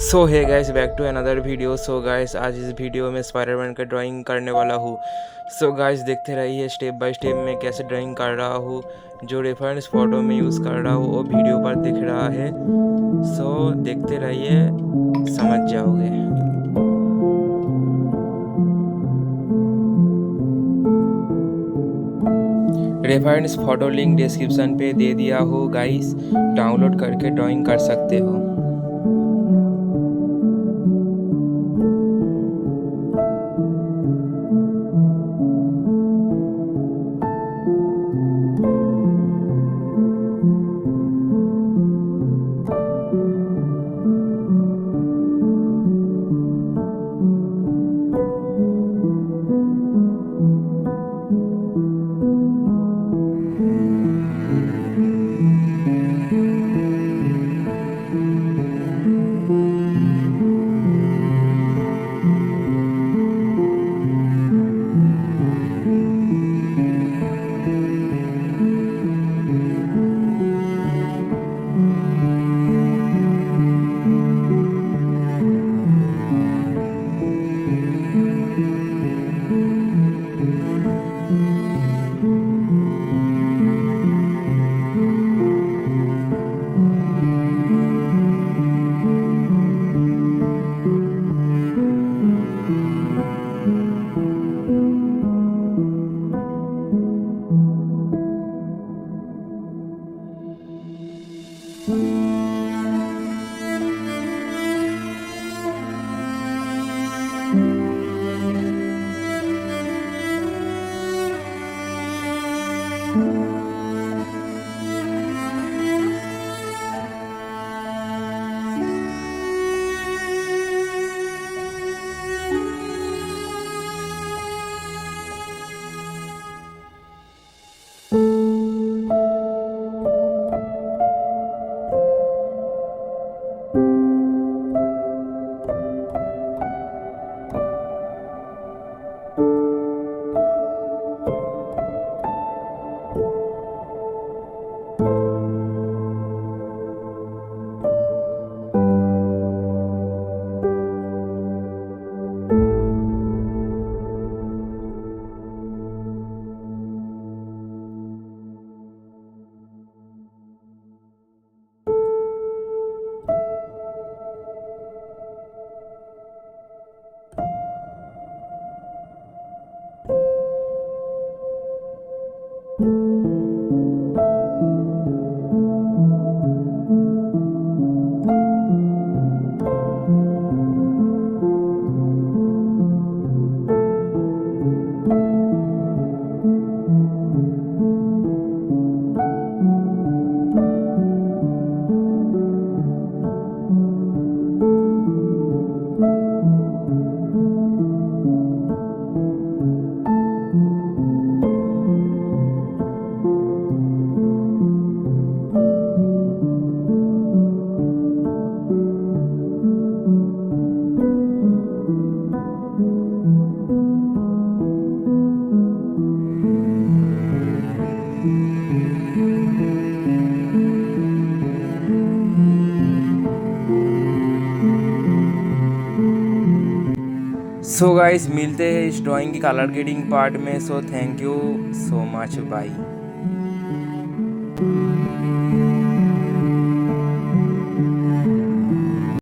So hi guys, back to another video. So guys, आज इस video में Spiderman का ड्राइंग करने वाला हूँ। सो गाइस, देखते रहिए स्टेप बाय स्टेप मैं कैसे ड्राइंग कर रहा हूँ। जो रेफरेंस फोटो में यूज़ कर रहा हूँ वो वीडियो पर दिख रहा है। सो देखते रहिए, समझ जाओगे। रेफरेंस फोटो लिंक डिस्क्रिप्शन पे दे दिया हो गाइस, डाउनलोड करके ड्राइंग कर सकते हो। सो गाइस, मिलते हैं इस ड्राइंग की कलर ग्रेडिंग पार्ट में। So thank you so much, bye.